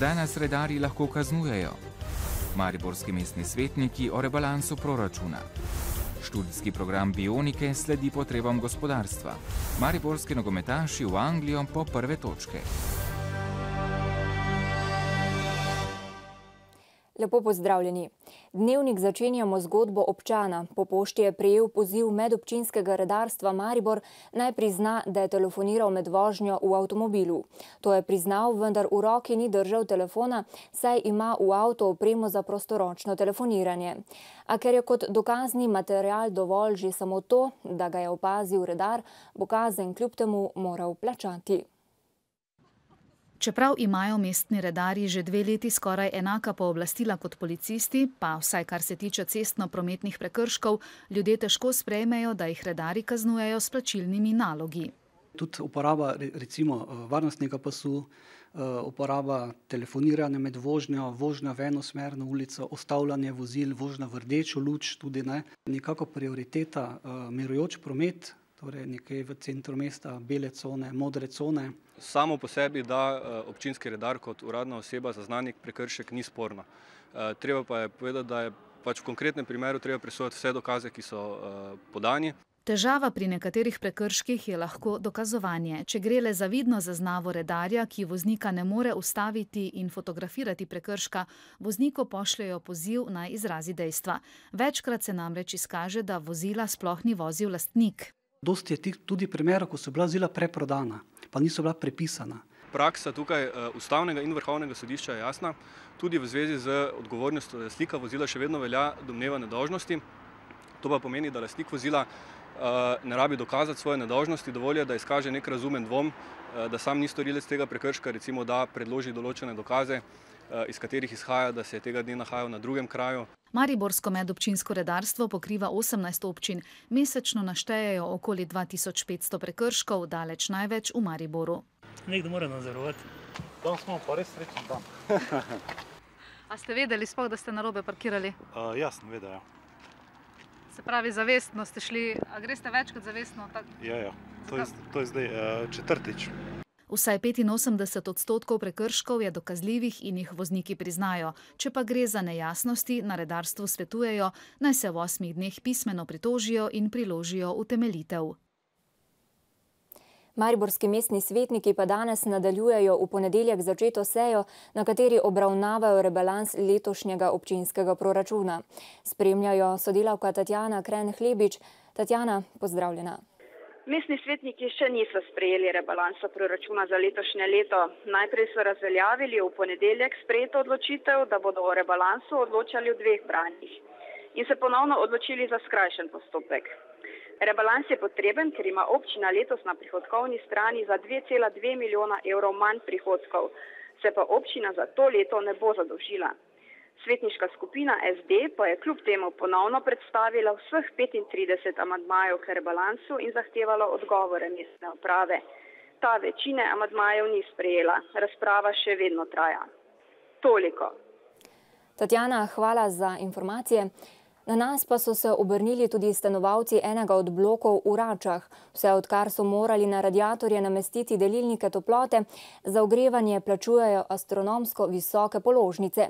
Kdaj nas redarji lahko kaznujejo? Mariborski mestni svetniki o rebalansu proračuna. Študijski program bionike sledi potrebam gospodarstva. Mariborski nogometaši v Anglijo po prve točke. Lepo pozdravljeni. Dnevnik začenjamo zgodbo občana. Po pošti je prejel poziv medobčinskega redarstva Maribor, naj prizna, da je telefoniral med vožnjo v avtomobilu. To je priznal, vendar v roki ni držal telefona, saj ima v avtu opremo za prostoročno telefoniranje. A ker je kot dokazni material dovolj že samo to, da ga je opazil redar, bo kazen kljub temu moral plačati. Čeprav imajo mestni redarji že 2 leti skoraj enaka pooblastila kot policisti, pa vsaj kar se tiče cestno-prometnih prekrškov, ljudje težko sprejmejo, da jih redarji kaznujejo s plačilnimi nalogi. Tudi uporaba recimo varnostnega pasu, uporaba telefoniranja med vožnjo, vožnja v eno smer na ulico, ustavljanje vozil, vožnja v rdečo luč tudi ne. Nekako prioriteta mirujoč promet, torej nekje v centru mesta, bele cone, modre cone. Samo po sebi, da občinski redar kot uradna oseba zazna nek prekršek, ni sporno. Treba pa je povedati, da je v konkretnem primeru treba presojati vse dokaze, ki so podani. Težava pri nekaterih prekrških je lahko dokazovanje. Če gre le za vidno zaznavo redarja, ki voznika ne more ustaviti in fotografirati prekrška, vozniku pošljejo poziv naj izrazi dejstva. Večkrat se namreč izkaže, da vozila sploh ni vozil lastnik. Dosti je tudi primerov, ko so bila vozila preprodana, pa niso bila prepisana. Praksa tukaj ustavnega in vrhovnega sodišča je jasna. Tudi v zvezi z odgovornostjo lastnika vozila še vedno velja domneva nedolžnosti. To pa pomeni, da lastnik vozila ne rabi dokazati svoje nedolžnosti, dovolj je, da izkaže nek razumen dvom, da sam ni storilec tega prekrška, recimo da predloži določene dokaze, iz katerih izhaja, da se je tega dne nahajal na drugem kraju. Mariborsko medobčinsko redarstvo pokriva 18 občin. Mesečno naštejejo okoli 2500 prekrškov, daleč največ v Mariboru. Nekdo mora nadzorovati. Danes smo pa res srečni dan. A ste vedeli sploh, da ste narobe parkirali? Ja, sem vedel, ja. Se pravi, zavestno ste šli, a greste več kot zavestno? Ja. To je zdaj četrtič. Vsaj 85% prekrškov je dokazljivih in jih vozniki priznajo. Če pa gre za nejasnosti, na redarstvu svetujejo, naj se v 8 dneh pismeno pritožijo in priložijo utemeljitev. Mariborski mestni svetniki pa danes nadaljujejo v ponedeljek začeto sejo, na kateri obravnavajo rebalans letošnjega občinskega proračuna. Spremljajo sodelavka Tatjana Kren-Hlebič. Tatjana, pozdravljena. Mestni svetniki še niso sprejeli rebalansa proračuna za letošnje leto. Najprej so razveljavili v ponedeljek sprejeto odločitev, da bodo o rebalansu odločali v 2 branjih in se ponovno odločili za skrajšan postopek. Rebalans je potreben, ker ima občina letos na prihodkovni strani za 2,2 milijona evrov manj prihodkov, se pa občina za to leto ne bo zadolžila. Svetniška skupina SD pa je kljub temu ponovno predstavila vseh 35 amandmajev k rebalansu in zahtevala odgovore mestne uprave. Ta večine amandmajev ni sprejela. Razprava še vedno traja. Toliko. Tatjana, hvala za informacije. Na nas pa so se obrnili tudi stanovalci enega od blokov v Račah. Vse odkar so morali na radiatorje namestiti delilnike toplote, za ogrevanje plačujejo astronomsko visoke položnice.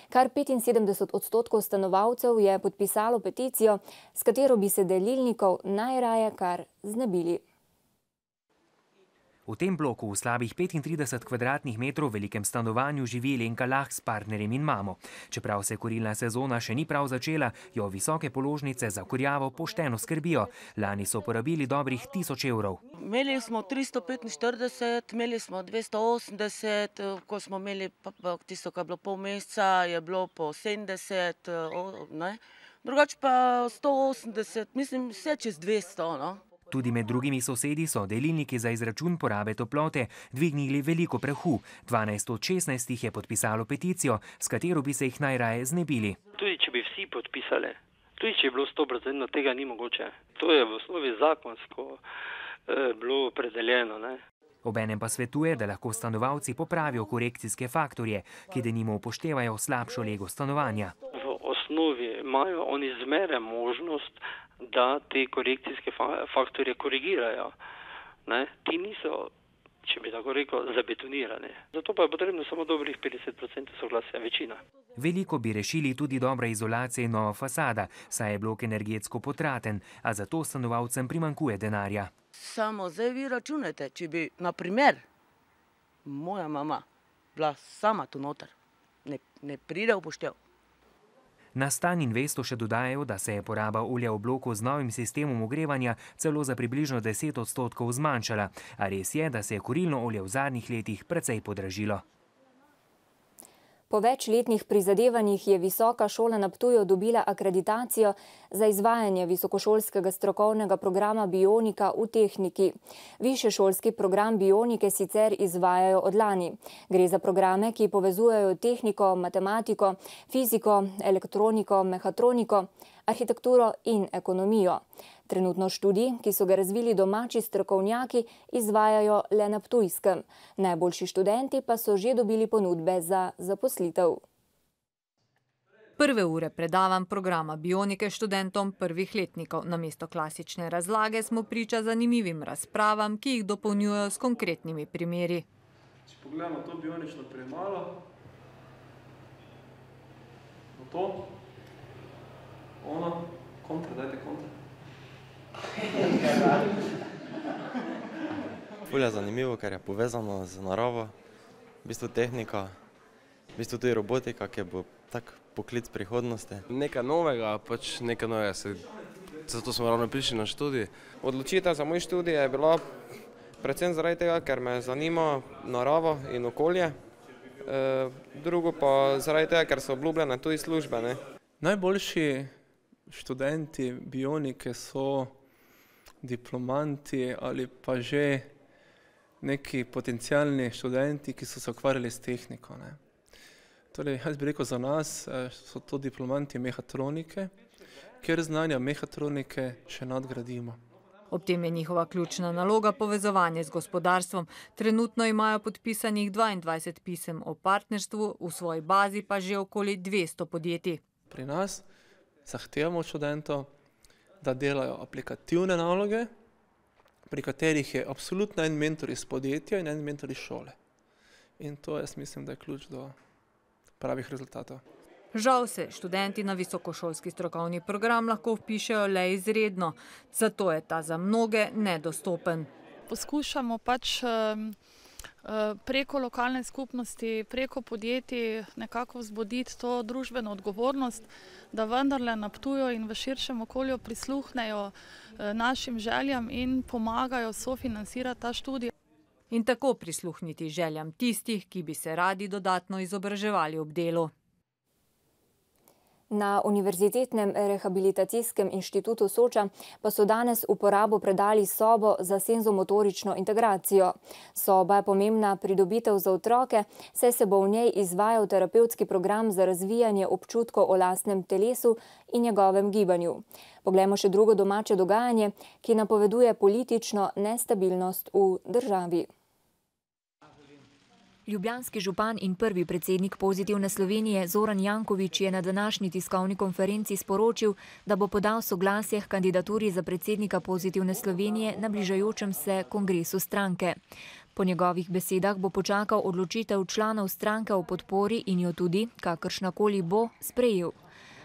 Kar 75% stanovalcev je podpisalo peticijo, s katero bi se delilnikov najraje kar znebili. V tem bloku v slabih 35 kvadratnih metrov velikem stanovanju živi Lenka Lah s partnerjem in mamo. Čeprav se kurilna sezona še ni prav začela, jo visoke položnice za kurjavo pošteno skrbijo. Lani so porabili dobrih 1000 evrov. Imeli smo 345, imeli smo 280, ko smo imeli tisto, kar je bilo pol meseca, je bilo po 70, ne. Drugače pa 180, mislim, vse čez 200, no. Tudi med drugimi sosedi so delilniki za izračun porabe toplote dvignili veliko prahu. 12 od 16 je podpisalo peticijo, s katero bi se jih najraje znebili. Tudi če bi vsi podpisali, tudi če je bilo 100%, tega ni mogoče. To je v osnovi zakonsko bilo opredeljeno, ne. Obenem pa svetuje, da lahko stanovalci popravijo korekcijske faktorje, ki denimo upoštevajo slabšo lego stanovanja. V osnovi imajo oni zmeraj možnost, da te korekcijske faktorje korigirajo. Ti niso če bi tako rekel, zabetonirane. Zato pa je potrebno samo dobrih 50% soglasja, večina. Veliko bi rešili tudi dobra izolacija in nova fasada, saj je blok energetsko potraten, a zato stanovalcem primanjkuje denarja. Samo zdaj vi računajte, če bi, na primer, moja mama bila sama tu noter, ne pride v poštev. Na Stan Investu še dodajajo, da se je poraba olja v bloku z novim sistemom ogrevanja celo za približno 10% zmanjšala, a res je, da se je kurilno olje v zadnjih letih precej podražilo. Po večletnih prizadevanjih je Visoka šola na Ptuju dobila akreditacijo za izvajanje visokošolskega strokovnega programa Bionika v tehniki. Višješolski program Bionike sicer izvajajo od lani. Gre za programe, ki povezujejo tehniko, matematiko, fiziko, elektroniko, mehatroniko, arhitekturo in ekonomijo. Trenutno študij, ki so ga razvili domači strokovnjaki, izvajajo le na Ptujskem. Najboljši študenti pa so že dobili ponudbe za zaposlitev. Prve ure predavam programa Bionike študentom prvih letnikov. Namesto klasične razlage smo priča zanimivim razpravam, ki jih dopolnjujejo s konkretnimi primeri. Če pogledamo to bionično premalo, to, ono, kontra, dajte kontra. Ful je zanimivo, ker je povezano z naravo, v bistvu tehnika, v bistvu tudi robotika, ki bo tak poklic prihodnosti. Nekaj novega, zato smo ravno prišli na študij. Odločitev za moj študij je bila predvsem zaradi tega, ker me zanima narava in okolje, drugo pa zaradi tega, ker so obljubljene tudi službe. Najboljši študenti bionike so diplomanti ali pa že neki potencialni študenti, ki so se ukvarjali s tehniko. Torej, jaz bi rekel, za nas so to diplomanti mehatronike, ker znanja mehatronike še nadgradimo. Ob tem je njihova ključna naloga povezovanje z gospodarstvom. Trenutno imajo podpisanih 22 pisem o partnerstvu, v svoji bazi pa že okoli 200 podjetij. Pri nas zahtevamo od študentov, da delajo aplikativne naloge, pri katerih je absolutno en mentor iz podjetja in en mentor iz šole. In to jaz mislim, da je ključ do pravih rezultatov. Žal se študenti na visokošolski strokovni program lahko vpišejo le izredno, zato je ta za mnoge nedostopen. Poskušamo preko lokalne skupnosti, preko podjetij nekako vzbuditi to družbeno odgovornost, da vendarle na Ptuju in v širšem okolju prisluhnejo našim željam in pomagajo sofinancirati ta študij. In tako prisluhniti željam tistih, ki bi se radi dodatno izobraževali ob delu. Na Univerzitetnem rehabilitacijskem inštitutu Soča pa so danes v uporabo predali sobo za senzomotorično integracijo. Soba je pomembna pridobitev za otroke, saj se bo v njej izvajal terapevtski program za razvijanje občutkov o lastnem telesu in njegovem gibanju. Poglejmo še drugo domače dogajanje, ki napoveduje politično nestabilnost v državi. Ljubljanski župan in prvi predsednik Pozitivne Slovenije Zoran Janković je na današnji tiskovni konferenci sporočil, da bo podal soglasje k kandidaturi za predsednika Pozitivne Slovenije na bližajočem se kongresu stranke. Po njegovih besedah bo počakal odločitev članov stranke o podpori in jo tudi, kakršnakoli bo, sprejel.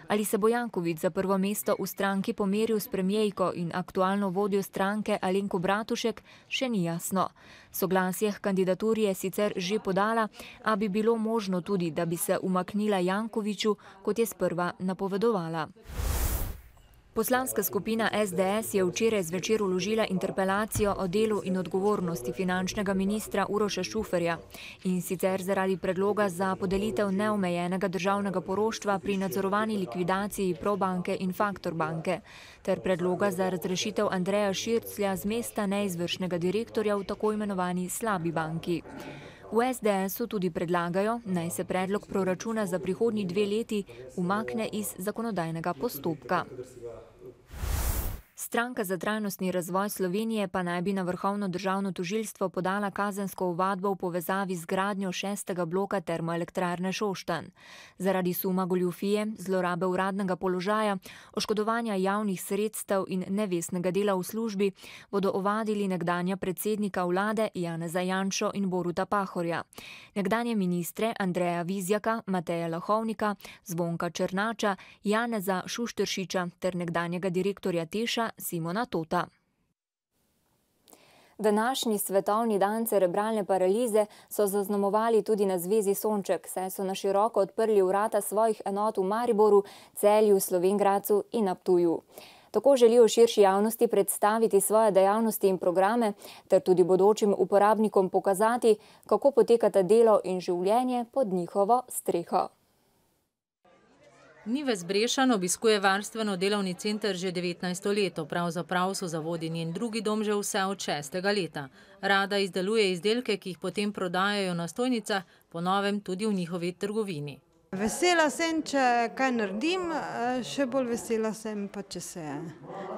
Ali se bo Janković za prvo mesto v stranki pomeril s premijejko in aktualno vodjo stranke Alenko Bratušek, še ni jasno. Soglasje k kandidaturi je sicer že podala, a bi bilo možno tudi, da bi se umaknila Jankoviću, kot je sprva napovedovala. Poslanska skupina SDS je včeraj zvečer vložila interpelacijo o delu in odgovornosti finančnega ministra Uroša Šuferja, in sicer zaradi predloga za podelitev neomejenega državnega poroštva pri nadzorovani likvidaciji Probanke in Faktorbanke, ter predloga za razrešitev Andreja Širclja z mesta neizvršnega direktorja v tako imenovani slabi banki. V SDS-u tudi predlagajo, naj se predlog proračuna za prihodnji 2 leti umakne iz zakonodajnega postopka. Stranka za trajnostni razvoj Slovenije pa naj bi na Vrhovno državno tožilstvo podala kazensko ovadbo v povezavi z gradnjo 6. bloka termoelektrarne Šoštanj. Zaradi suma goljufije, zlorabe uradnega položaja, oškodovanja javnih sredstev in nevestnega dela v službi bodo ovadili nekdanja predsednika vlade Janeza Janšo in Boruta Pahorja, nekdanje ministre Andreja Vizjaka, Mateja Lahovnika, Zvonka Černača, Janeza Šušteršiča ter nekdanjega direktorja Teša Simona Tota. Današnji svetovni dan cerebralne paralize so zaznamovali tudi na Zvezi Sonček, saj so na široko odprli vrata svojih enot v Mariboru, Celju, Slovenj Gradcu in na Ptuju. Tako želijo širši javnosti predstaviti svoje dejavnosti in programe ter tudi bodočim uporabnikom pokazati, kako potekata delo in življenje pod njihovo streho. Nives Brešan obiskuje varstveno-delovni center že 19. leto, pravzaprav so zavodi njen drugi dom že vse od 6. leta. Rada izdeluje izdelke, ki jih potem prodajajo na stojnicah, po novem tudi v njihovi trgovini. Vesela sem, če kaj naredim, še bolj vesela sem pa, če se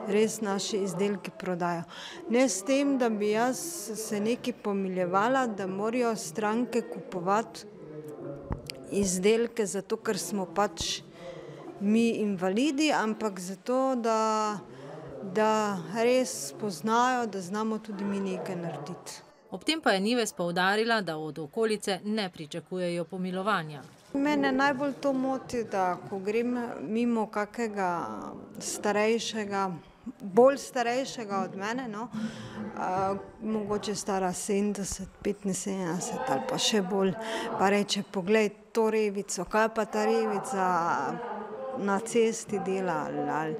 res naši izdelki prodajo. Ne s tem, da bi jaz se nekaj pomiljevala, da morajo stranke kupovati izdelke, zato ker smo pač mi invalidi, ampak zato, da res spoznajo, da znamo tudi mi nekaj narediti. Ob tem pa je Nives poudarila, da od okolice ne pričakujejo pomilovanja. Mene najbolj to moti, da ko grem mimo kakega starejšega, bolj starejšega od mene, mogoče stara 70, 75 ali pa še bolj, pa reče, poglej to revico, kaj pa ta revica na cesti dela, ali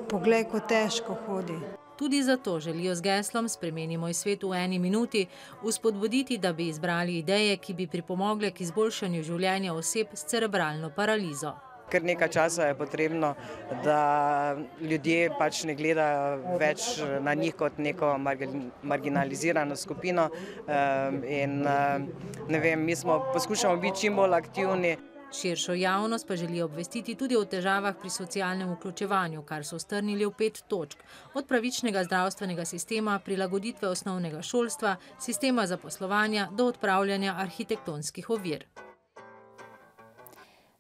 poglej, ko težko hodi. Tudi zato želijo z geslom Spremenimo svet v 1 minuti vzpodbuditi, da bi izbrali ideje, ki bi pripomogle k izboljšanju življenja oseb s cerebralno paralizo. Ker nekaj časa je potrebno, da ljudje pač ne gledajo več na njih kot neko marginalizirano skupino in ne vem, mi poskušamo biti čim bolj aktivni. Širšo javnost pa želijo obvestiti tudi o težavah pri socialnem vključevanju, kar so strnili v 5 točk. Od pravičnega zdravstvenega sistema, prilagoditve osnovnega šolstva, sistema zaposlovanja do odpravljanja arhitektonskih ovir.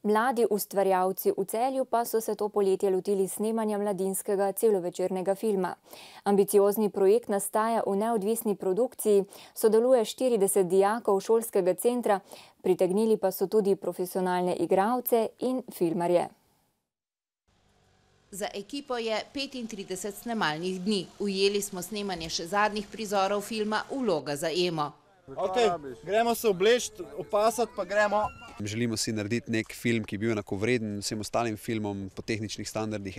Mladi ustvarjalci v Celju pa so se to poletje lotili snemanja mladinskega celovečernega filma. Ambiciozni projekt nastaja v neodvisni produkciji, sodeluje 40 dijakov šolskega centra, pritegnili pa so tudi profesionalne igralce in filmarje. Za ekipo je 35 snemalnih dni. Ujeli smo snemanje še zadnjih prizorov filma Vloga za Emo. Ok, gremo se obleči, opasati pa gremo. Želimo si narediti nek film, ki je bil enakovreden vsem ostalim filmom po tehničnih standardih,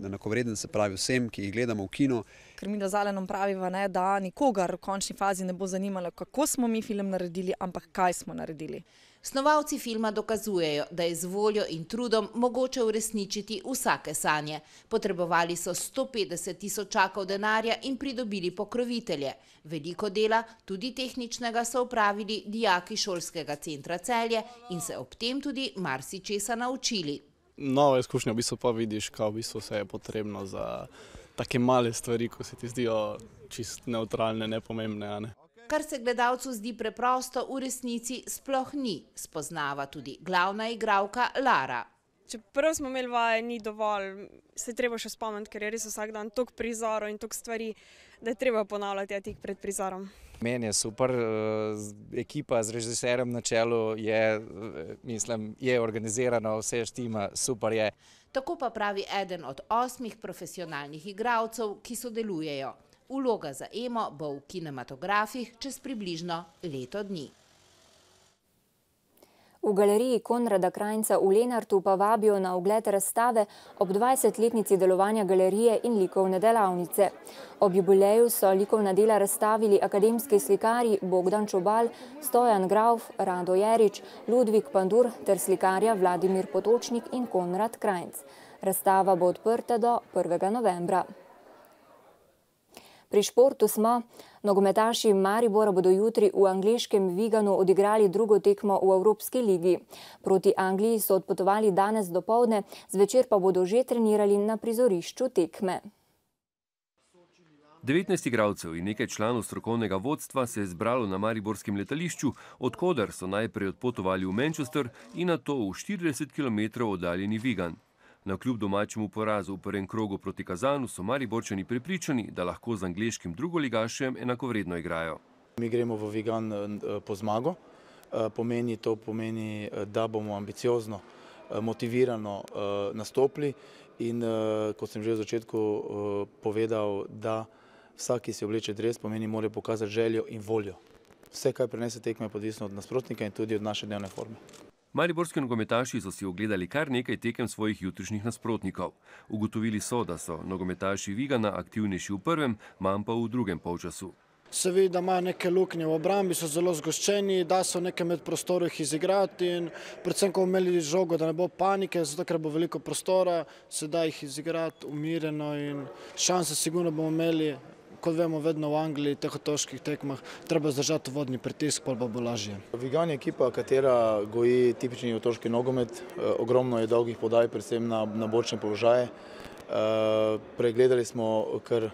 enakovreden se pravi vsem, ki jih gledamo v kinu. Ker mi da Zalenom praviva, da nikogar v končni fazi ne bo zanimalo, kako smo mi film naredili, ampak kaj smo naredili. Snovalci filma dokazujejo, da je z voljo in trudom mogoče uresničiti vsake sanje. Potrebovali so 150 tisočakov denarja in pridobili pokrovitelje. Veliko dela, tudi tehničnega, so opravili dijaki šolskega centra Celje in se ob tem tudi marsičesa naučili. Nova izkušnja v bistvu pa vidiš, kaj v bistvu se je potrebno za take male stvari, ko se ti zdijo čist neutralne, nepomembne. Kar se gledalcu zdi preprosto, v resnici sploh ni, spoznava tudi glavna igralka Lara. Čeprav smo imeli vaje, ni dovolj, se treba še spomniti, ker je res vsak dan toliko prizorov in toliko stvari, da je treba ponavljati tik pred prizorom. Meni je super, ekipa z režiserjem na čelu je organizirana, vse štima, super je. Tako pa pravi eden od 8 profesionalnih igralcev, ki sodelujejo. Vloga za Emo bo v kinematografih čez približno leto dni. V galeriji Konrada Krajnca v Lenartu pa vabijo na ogled razstave ob 20-letnici delovanja galerije in likovne delavnice. Ob jubileju so likovna dela razstavili akademski slikarji Bogdan Čobal, Stojan Grauf, Rado Jerič, Ludvik Pandur ter slikarja Vladimir Potočnik in Konrad Krajnc. Razstava bo odprta do 1. novembra. Pri športu smo. Nogometaši Maribora bodo jutri v angleškem Viganu odigrali drugo tekmo v Evropski ligi. Proti Angliji so odpotovali danes dopoldne, zvečer pa bodo že trenirali na prizorišču tekme. 19 igralcev in nekaj članov strokovnega vodstva se je zbralo na mariborskem letališču, odkoder so najprej odpotovali v Manchester in nato v 40 km oddaljeni Vigan. Navkljub domačemu porazu v prvem krogu proti Kazanu so Mariborčani prepričani, da lahko z angleškim drugoligašem enakovredno igrajo. Mi gremo v Vigan po zmago, to pomeni, da bomo ambiciozno, motivirano nastopili in kot sem že v začetku povedal, da vsak, ki si obleče dres, pomeni, mora pokazati željo in voljo. Vse, kaj prinese tekme, je odvisno od nasprotnika in tudi od naše dnevne forme. Mariborski nogometaši so si ogledali kar nekaj tekem svojih jutrišnjih nasprotnikov. Ugotovili so, da so nogometaši Vigana aktivnejši v prvem, manj pa v drugem polčasu. Se vidi, da imajo neke luknje v obrambi, so zelo zgoščeni, da so neke med prostorih izigrati in predvsem, ko bomo imeli žogo, da ne bo panike, zato ker bo veliko prostora, se da jih izigrati umireno in šanse sigurno bomo imeli. Kot vemo, vedno v Angliji, teh otoških tekmah, treba zdržati vodni pritisk, pa bo lažje. Vigan je ekipa, katera goji tipični otoški nogomet, ogromno je dolgih podaj, predvsem na bočne položaje. Pregledali smo kar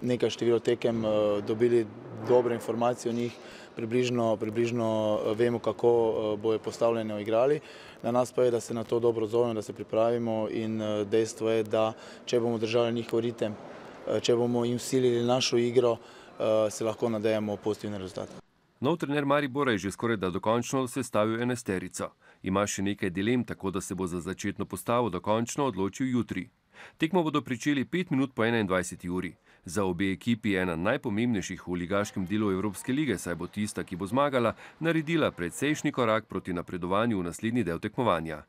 nekaj število tekem, dobili dobre informacije o njih, približno vemo, kako bojo postavljene igrali. Na nas pa je, da se na to dobro odzovemo, da se pripravimo in dejstvo je, da če bomo držali njihov ritem, če bomo jim vsilili našo igro, se lahko nadejamo pozitivne rezultate. Nov trener Maribora je že skoraj da dokončno sestavil enesterico. Ima še nekaj dilem, tako da se bo za začetno postavo dokončno odločil jutri. Tekmo bodo pričeli 5 minut po 21. uri. Za obe ekipi je ena najpomembnejših v ligaškem delu Evropske lige, saj bo tista, ki bo zmagala, naredila predsejšnji korak proti napredovanju v naslednji del tekmovanja.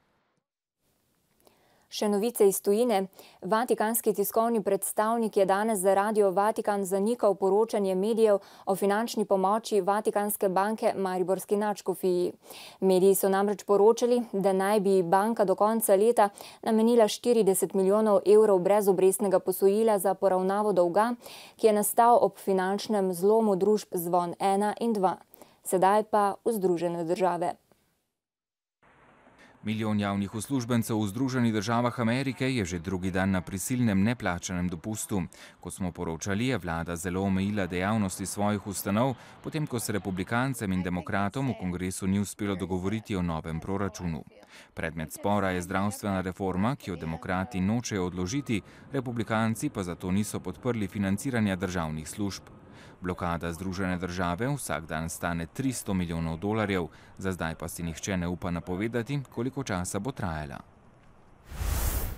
Še novice iz tujine. Vatikanski tiskovni predstavnik je danes za Radio Vatikan zanikal poročanje medijev o finančni pomoči Vatikanske banke mariborski nadškofiji. Mediji so namreč poročali, da naj bi banka do konca leta namenila 40 milijonov evrov brezobrestnega posojila za poravnavo dolga, ki je nastal ob finančnem zlomu družb Zvon 1 in 2. Sedaj pa v Združene države. Milijon javnih uslužbencev v Združenih državah Amerike je že drugi dan na prisilnem neplačanem dopustu. Kot smo poročali, je vlada zelo omejila dejavnosti svojih ustanov, potem ko se republikancem in demokratom v kongresu ni uspelo dogovoriti o novem proračunu. Predmet spora je zdravstvena reforma, ki jo demokrati nočejo odložiti, republikanci pa zato niso podprli financiranja državnih služb. Blokada Združene države vsak dan stane $300 milijonov, za zdaj pa si nihče ne upa napovedati, koliko časa bo trajala.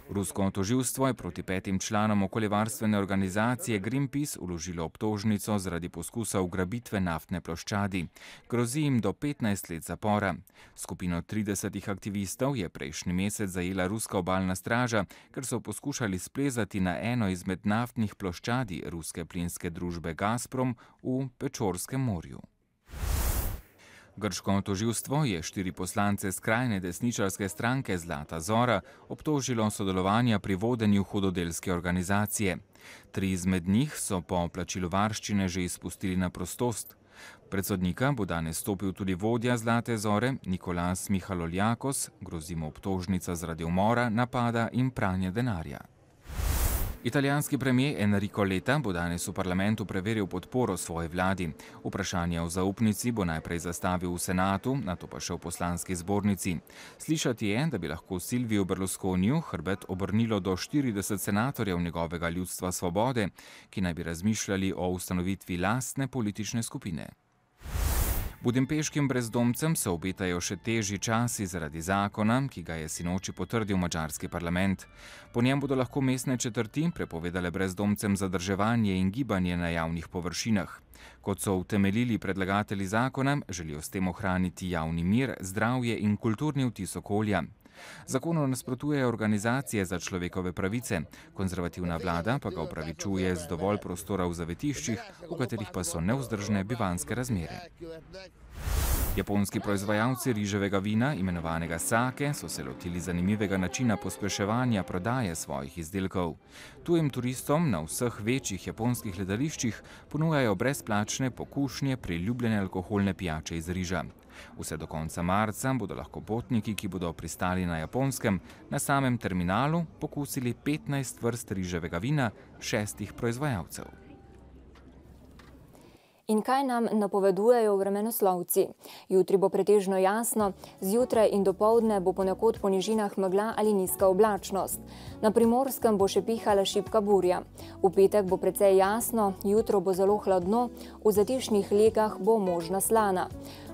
Rusko tožilstvo je proti 5 članom okoljevarstvene organizacije Greenpeace vložilo obtožnico zaradi poskusa ugrabitve naftne ploščadi. Grozi jim do 15 let zapora. Skupino 30 aktivistov je prejšnji mesec zajela ruska obalna straža, ker so poskušali splezati na eno izmed naftnih ploščadi ruske plinske družbe Gazprom v Pečorskem morju. Grško tožilstvo je 4 poslance skrajne desničarske stranke Zlata Zora obtožilo sodelovanja pri vodenju hudodelske organizacije. 3 izmed njih so po plačilu varščine že izpustili na prostost. Pred sodnika bo danes stopil tudi vodja Zlate Zore, Nikolas Michaloljakos, grozi mu obtožnica zaradi umora, napada in pranja denarja. Italijanski premijer Enrico Letta bo danes v parlamentu preveril podporo svoji vladi. Vprašanje o zaupnici bo najprej zastavil v senatu, nato pa še v poslanski zbornici. Slišati je, da bi lahko Silviju Berlusconiju hrbet obrnilo do 40 senatorjev njegovega Ljudstva svobode, ki naj bi razmišljali o ustanovitvi lastne politične skupine. Budimpeškim brezdomcem se obetajo še težji časi zaradi zakona, ki ga je sinoči potrdil madžarski parlament. Po njem bodo lahko mestne četrti prepovedale brezdomcem zadrževanje in gibanje na javnih površinah. Kot so utemeljili predlagatelji zakona, želijo s tem ohraniti javni mir, zdravje in kulturni vtis okolja. Zakonu nasprotujejo organizacije za človekove pravice. Konzervativna vlada pa ga opravičuje z dovolj prostora v zavetiščih, v katerih pa so nevzdržne bivanjske razmere. Japonski proizvajalci riževega vina, imenovanega sake, so se lotili zanimivega načina pospeševanja prodaje svojih izdelkov. Tujim turistom na vseh večjih japonskih letališčih ponujajo brezplačne pokušnje priljubljene alkoholne pijače iz riža. Vse do konca marca bodo lahko potniki, ki bodo pristali na Japonskem, na samem terminalu pokusili 15 vrst riževega vina 6 proizvajalcev. In kaj nam napovedujejo vremenoslovci? Jutri bo pretežno jasno, zjutraj in dopoldne bo ponekod po nižinah megla ali nizka oblačnost. Na Primorskem bo še pihala šibka burja. V petek bo precej jasno, jutro bo zelo hladno, v zatišnih legah bo možna slana.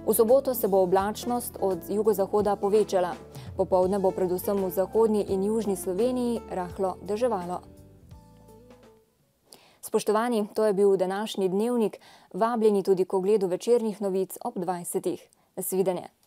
V soboto se bo oblačnost od jugozahoda povečala. Popoldne bo predvsem v zahodni in južni Sloveniji rahlo deževalo. Spoštovani, to je bil današnji dnevnik. Vabljeni tudi k ogledu večernih novic ob 20. Nasvidenje.